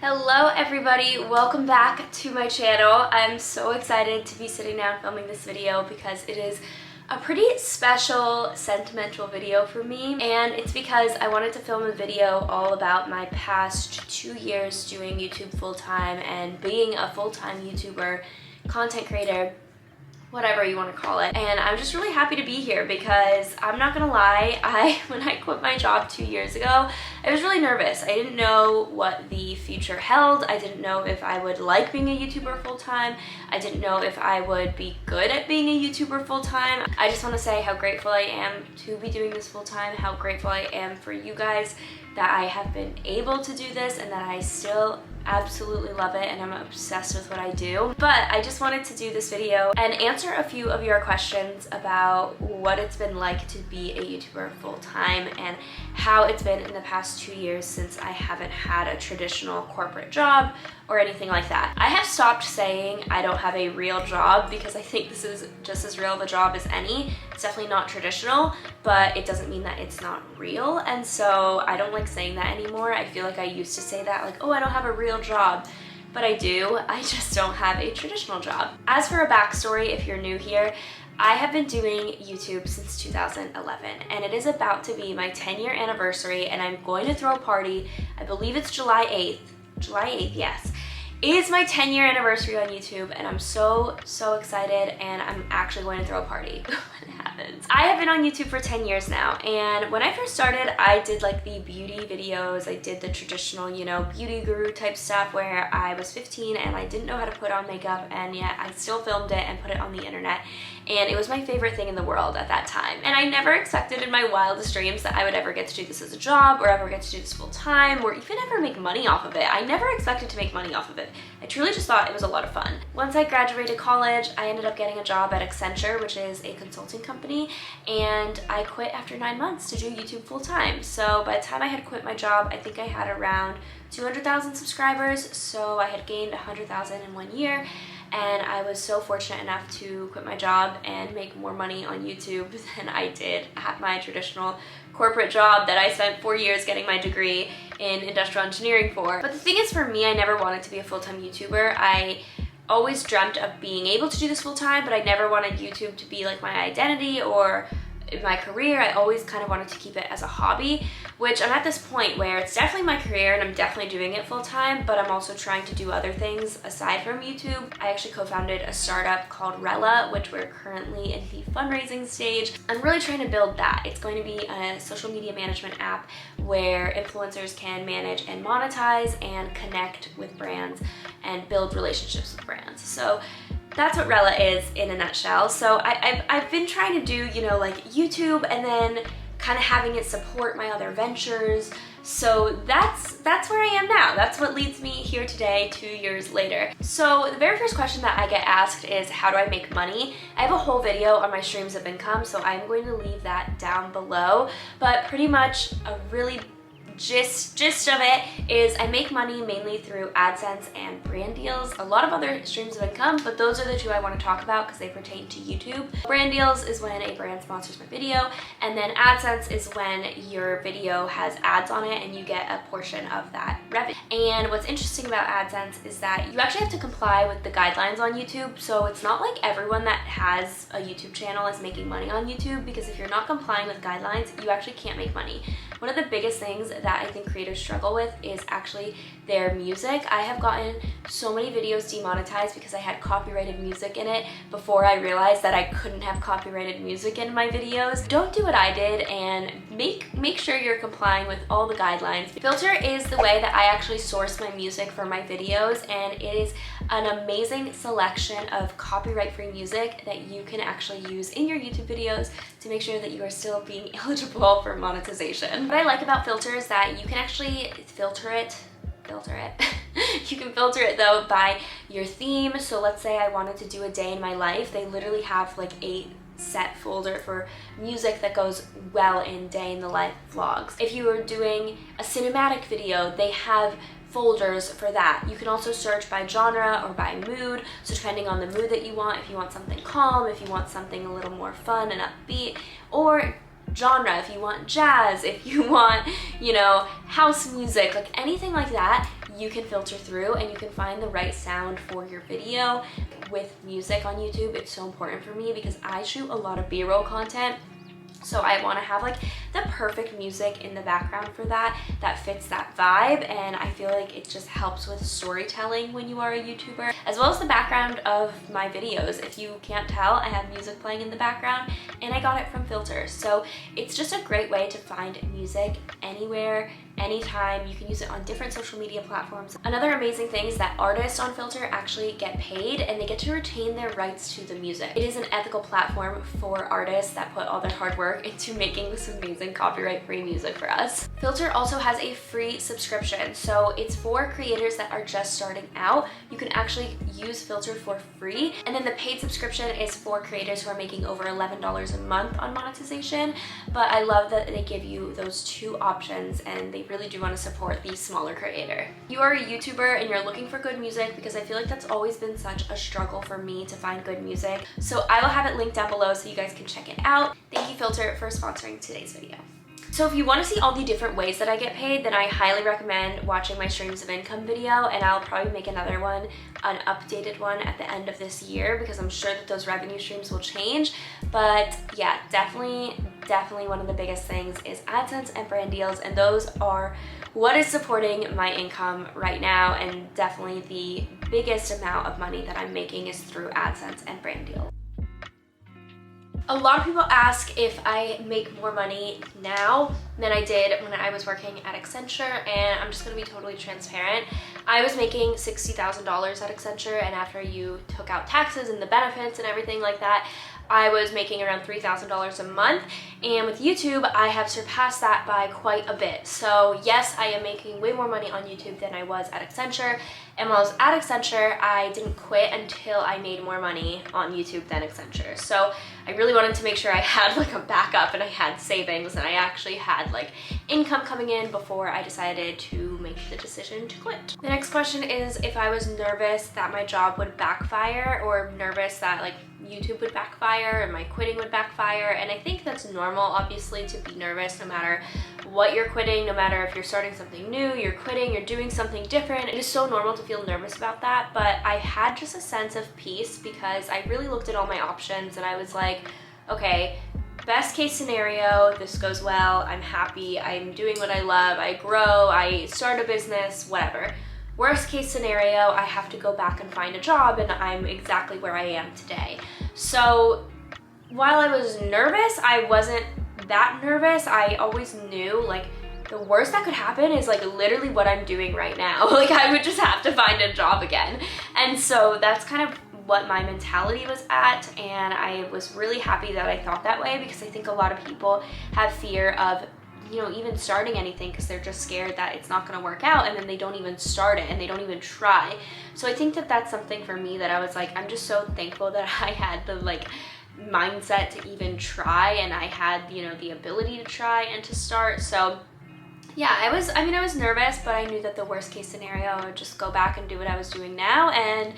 Hello everybody, welcome back to my channel. I'm so excited to be sitting down filming this video because it is a pretty special, sentimental video for me, and it's because I wanted to film a video all about my past 2 years doing YouTube full-time and being a full-time YouTuber, content creator, whatever you want to call it. And I'm just really happy to be here because I'm not gonna lie, when I quit my job 2 years ago, I was really nervous. I didn't know what the future held. I didn't know if I would like being a YouTuber full-time. I didn't know if I would be good at being a YouTuber full-time. I just want to say how grateful I am to be doing this full-time, how grateful I am for you guys that I have been able to do this and that I still absolutely love it and I'm obsessed with what I do. But I just wanted to do this video and answer a few of your questions about what it's been like to be a YouTuber full-time and how it's been in the past 2 years since I haven't had a traditional corporate job or anything like that. I have stopped saying I don't have a real job because I think this is just as real of a job as any. It's definitely not traditional, but it doesn't mean that it's not real, and so I don't like saying that anymore. I feel like I used to say that, like, oh, I don't have a real job, but I do. I just don't have a traditional job. As for a backstory, if you're new here, I have been doing YouTube since 2011, and it is about to be my 10-year anniversary, and I'm going to throw a party. I believe it's July 8th. July 8th, yes. It is my 10-year anniversary on YouTube, and I'm so excited, and I'm actually going to throw a party when it happens. I have been on YouTube for 10 years now, and when I first started, I did like the beauty videos. I did the traditional, you know, beauty guru type stuff where I was 15 and I didn't know how to put on makeup, and yet I still filmed it and put it on the internet, and it was my favorite thing in the world at that time. And I never expected in my wildest dreams that I would ever get to do this as a job or ever get to do this full time or even ever make money off of it. I never expected to make money off of it. I truly just thought it was a lot of fun. Once I graduated college, I ended up getting a job at Accenture, which is a consulting company, and I quit after 9 months to do YouTube full time. So by the time I had quit my job, I think I had around 200,000 subscribers, so I had gained 100,000 in 1 year. And I was so fortunate enough to quit my job and make more money on YouTube than I did at my traditional corporate job that I spent 4 years getting my degree in industrial engineering for. But the thing is, for me, I never wanted to be a full-time YouTuber. I always dreamt of being able to do this full-time, but I never wanted YouTube to be like my identity or in my career. I always kind of wanted to keep it as a hobby, which I'm at this point where it's definitely my career and I'm definitely doing it full-time, but I'm also trying to do other things aside from YouTube. I actually co-founded a startup called Rella, which we're currently in the fundraising stage. I'm really trying to build that. It's going to be a social media management app where influencers can manage and monetize and connect with brands and build relationships with brands. So that's what Rella is in a nutshell. So I've been trying to do, you know, like YouTube and then kind of having it support my other ventures. So that's where I am now. That's what leads me here today, 2 years later. So the very first question that I get asked is, how do I make money? I have a whole video on my streams of income, so I'm going to leave that down below. But pretty much a really gist of it is I make money mainly through AdSense and brand deals. A lot of other streams of income, but those are the two I want to talk about because they pertain to YouTube. Brand deals is when a brand sponsors my video, and then AdSense is when your video has ads on it and you get a portion of that revenue. And what's interesting about AdSense is that you actually have to comply with the guidelines on YouTube, so it's not like everyone that has a YouTube channel is making money on YouTube, because if you're not complying with guidelines, you actually can't make money. One of the biggest things that I think creators struggle with is actually their music. I have gotten so many videos demonetized because I had copyrighted music in it before I realized that I couldn't have copyrighted music in my videos. Don't do what I did and make sure you're complying with all the guidelines. Filter is the way that I actually source my music for my videos, and it is an amazing selection of copyright-free music that you can actually use in your YouTube videos to make sure that you are still being eligible for monetization. What I like about Filter is that you can actually filter it. You can filter it though by your theme. So let's say I wanted to do a day in my life. They literally have like a set folder for music that goes well in day in the life vlogs. If you are doing a cinematic video, they have folders for that. You can also search by genre or by mood, so depending on the mood that you want, if you want something calm, if you want something a little more fun and upbeat, or genre, if you want jazz, if you want, you know, house music, like anything like that, you can filter through and you can find the right sound for your video. With music on YouTube, it's so important for me because I shoot a lot of B-roll content. So I want to have like the perfect music in the background for that fits that vibe, and I feel like it just helps with storytelling when you are a YouTuber, as well as the background of my videos. If you can't tell, I have music playing in the background and I got it from filters. So it's just a great way to find music anywhere, anytime. You can use it on different social media platforms. Another amazing thing is that artists on Filter actually get paid and they get to retain their rights to the music. It is an ethical platform for artists that put all their hard work into making this amazing copyright-free music for us. Filter also has a free subscription, so it's for creators that are just starting out. You can actually use Filter for free, and then the paid subscription is for creators who are making over $11 a month on monetization. But I love that they give you those two options, and they really do want to support the smaller creator. If you are a YouTuber and you're looking for good music, because I feel like that's always been such a struggle for me to find good music, so I will have it linked down below so you guys can check it out. Thank you, Filter, for sponsoring today's video. So if you want to see all the different ways that I get paid, then I highly recommend watching my streams of income video, and I'll probably make another one, an updated one at the end of this year, because I'm sure that those revenue streams will change. But yeah, definitely one of the biggest things is AdSense and brand deals, and those are what is supporting my income right now, and definitely the biggest amount of money that I'm making is through AdSense and brand deals. A lot of people ask if I make more money now than I did when I was working at Accenture, and I'm just gonna be totally transparent. I was making $60,000 at Accenture, and after you took out taxes and the benefits and everything like that, I was making around $3,000 a month, and with YouTube, I have surpassed that by quite a bit. So yes, I am making way more money on YouTube than I was at Accenture, and while I was at Accenture, I didn't quit until I made more money on YouTube than Accenture. So I really wanted to make sure I had like a backup and I had savings and I actually had like income coming in before I decided to make the decision to quit. The next question is if I was nervous that my job would backfire, or nervous that like YouTube would backfire and my quitting would backfire. And I think that's normal, obviously, to be nervous no matter what you're quitting, no matter if you're starting something new, you're quitting, you're doing something different. It is so normal to feel nervous about that, but I had just a sense of peace because I really looked at all my options and I was like, okay, best case scenario, this goes well, I'm happy, I'm doing what I love, I grow, I start a business, whatever. Worst case scenario, I have to go back and find a job and I'm exactly where I am today. So while I was nervous, I wasn't that nervous. I always knew like the worst that could happen is like literally what I'm doing right now. Like I would just have to find a job again. And so that's kind of what my mentality was at, and I was really happy that I thought that way, because I think a lot of people have fear of, you know, even starting anything because they're just scared that it's not going to work out, and then they don't even start it and they don't even try. So I think that that's something for me that I was like, I'm just so thankful that I had the like mindset to even try, and I had, you know, the ability to try and to start. So yeah, I was nervous, but I knew that the worst case scenario, I would just go back and do what I was doing now, and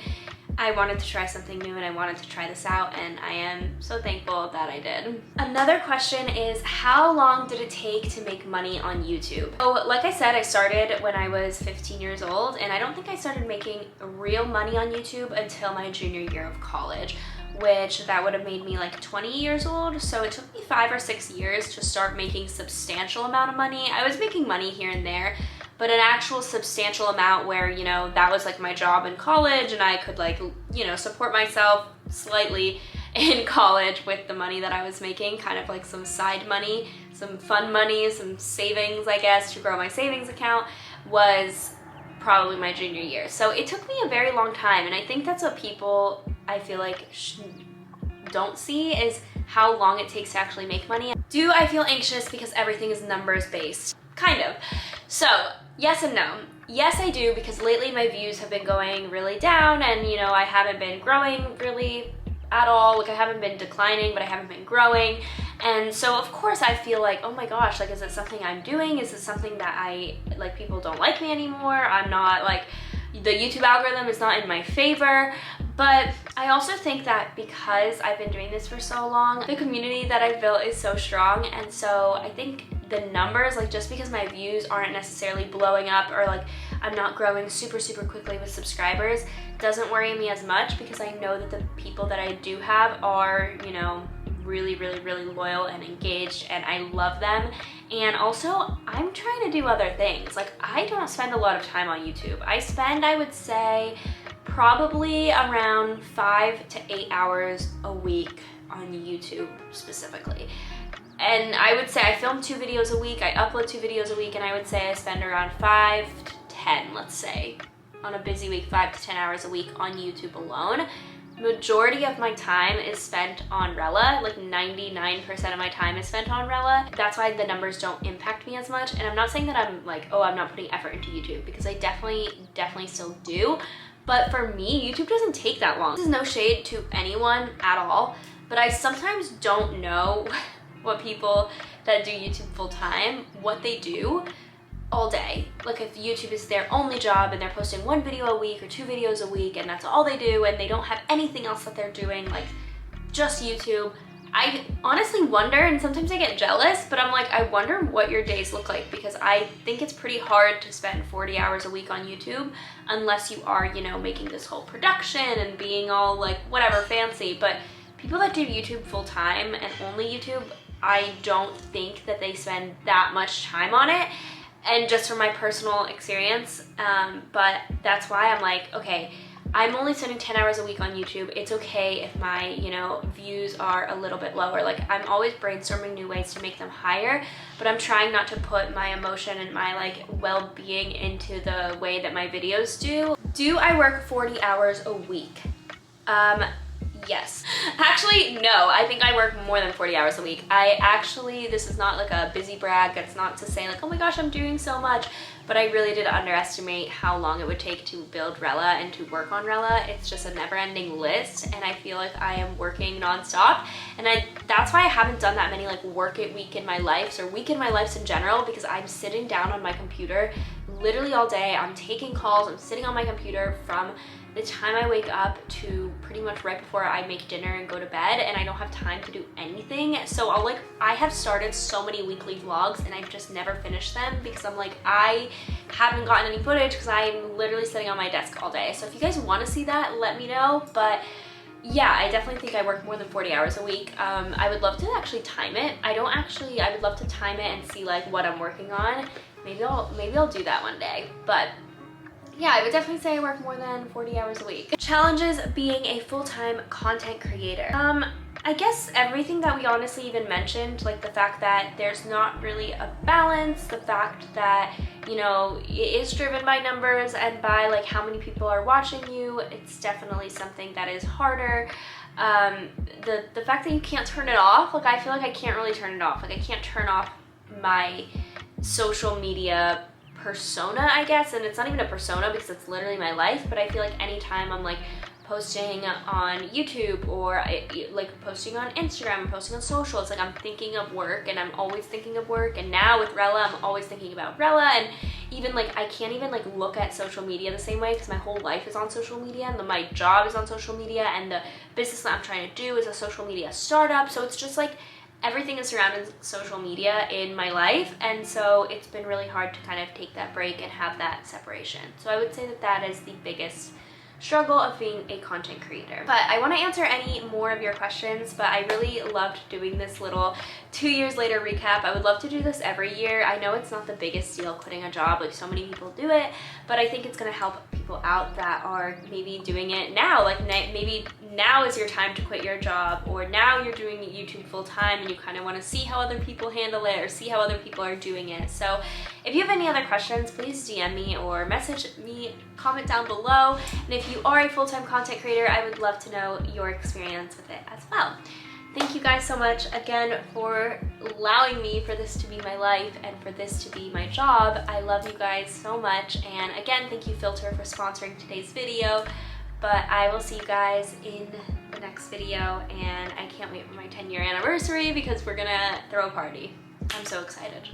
I wanted to try something new and I wanted to try this out, and I am so thankful that I did. Another question is, how long did it take to make money on YouTube? So like I said, I started when I was 15 years old, and I don't think I started making real money on YouTube until my junior year of college, which that would have made me like 20 years old. So it took me 5 or 6 years to start making substantial amount of money. I was making money here and there, but an actual substantial amount where, you know, that was like my job in college and I could like, you know, support myself slightly in college with the money that I was making, kind of like some side money, some fun money, some savings, I guess, to grow my savings account, was probably my junior year. So it took me a very long time, and I think that's what people, I feel like, don't see, is how long it takes to actually make money. Do I feel anxious because everything is numbers based? Kind of. So yes and no. Yes, I do, because lately my views have been going really down, and you know, I haven't been growing really at all. Like I haven't been declining, but I haven't been growing. And so of course I feel like, oh my gosh, like is it something I'm doing? Is it something that I, like, people don't like me anymore? I'm not, like, the YouTube algorithm is not in my favor. But I also think that because I've been doing this for so long, the community that I've built is so strong, and so I think the numbers, like just because my views aren't necessarily blowing up or like I'm not growing super quickly with subscribers, doesn't worry me as much because I know that the people that I do have are, you know, really loyal and engaged, and I love them. And also I'm trying to do other things. Like I don't spend a lot of time on YouTube. I spend, I would say, probably around 5 to 8 hours a week on YouTube specifically. And I would say I film 2 videos a week, I upload 2 videos a week, and I would say I spend around 5 to 10, let's say, on a busy week, 5 to 10 hours a week on YouTube alone. Majority of my time is spent on Rella, like 99% of my time is spent on Rella. That's why the numbers don't impact me as much. And I'm not saying that I'm like, oh, I'm not putting effort into YouTube, because I definitely still do. But for me, YouTube doesn't take that long. This is no shade to anyone at all, but I sometimes don't know what people that do YouTube full time, what they do all day. Like if YouTube is their only job and they're posting 1 video a week or 2 videos a week and that's all they do and they don't have anything else that they're doing, like just YouTube. I honestly wonder, and sometimes I get jealous, but I'm like, I wonder what your days look like, because I think it's pretty hard to spend 40 hours a week on YouTube unless you are, you know, making this whole production and being all like whatever fancy. But people that do YouTube full time and only YouTube, I don't think that they spend that much time on it. And just from my personal experience, but that's why I'm like, okay, I'm only spending 10 hours a week on YouTube. It's okay if my, you know, views are a little bit lower. Like I'm always brainstorming new ways to make them higher, but I'm trying not to put my emotion and my like well-being into the way that my videos do. Do I work 40 hours a week? Yes. Actually, no, I think I work more than 40 hours a week. This is not like a busy brag. It's not to say like, oh my gosh, I'm doing so much, but I really did underestimate how long it would take to build Rella and to work on Rella. It's just a never-ending list, and I feel like I am working nonstop, and that's why I haven't done that many like work it week in my lives or week in my lives in general, because I'm sitting down on my computer literally all day. I'm taking calls, I'm sitting on my computer from the time I wake up to pretty much right before I make dinner and go to bed, and I don't have time to do anything. So I have started so many weekly vlogs and I've just never finished them because I'm like, I haven't gotten any footage because I'm literally sitting on my desk all day. So if you guys want to see that, let me know. But yeah, I definitely think I work more than 40 hours a week. I would love to actually time it. I would love to time it and see like what I'm working on. Maybe I'll do that one day. But yeah, I would definitely say I work more than 40 hours a week. Challenges being a full-time content creator. I guess everything that we honestly even mentioned, like the fact that there's not really a balance, the fact that, you know, it is driven by numbers and by like how many people are watching you. It's definitely something that is harder. The fact that you can't turn it off, like I feel like I can't really turn it off. Like I can't turn off my social media persona, I guess, and it's not even a persona because it's literally my life, but I feel like anytime I'm like posting on YouTube or like posting on Instagram, posting on social, it's like I'm thinking of work, and I'm always thinking of work. And now with Rella, I'm always thinking about Rella, and even like I can't even like look at social media the same way because my whole life is on social media, and my job is on social media, and the business that I'm trying to do is a social media startup. So it's just like everything is surrounding social media in my life, and so it's been really hard to kind of take that break and have that separation. So I would say that that is the biggest struggle of being a content creator. But I want to answer any more of your questions, but I really loved doing this little 2 years later recap. I would love to do this every year. I know it's not the biggest deal quitting a job, like so many people do it, but I think it's going to help people out that are maybe doing it now. Like maybe now is your time to quit your job, or now you're doing YouTube full time and you kind of want to see how other people handle it or see how other people are doing it. So if you have any other questions, please DM me or message me, comment down below. And if you are a full-time content creator, I would love to know your experience with it as well. Thank you guys so much again for allowing me for this to be my life and for this to be my job. I love you guys so much. And again, thank you Filter for sponsoring today's video. But I will see you guys in the next video, and I can't wait for my 10-year anniversary because we're gonna throw a party. I'm so excited.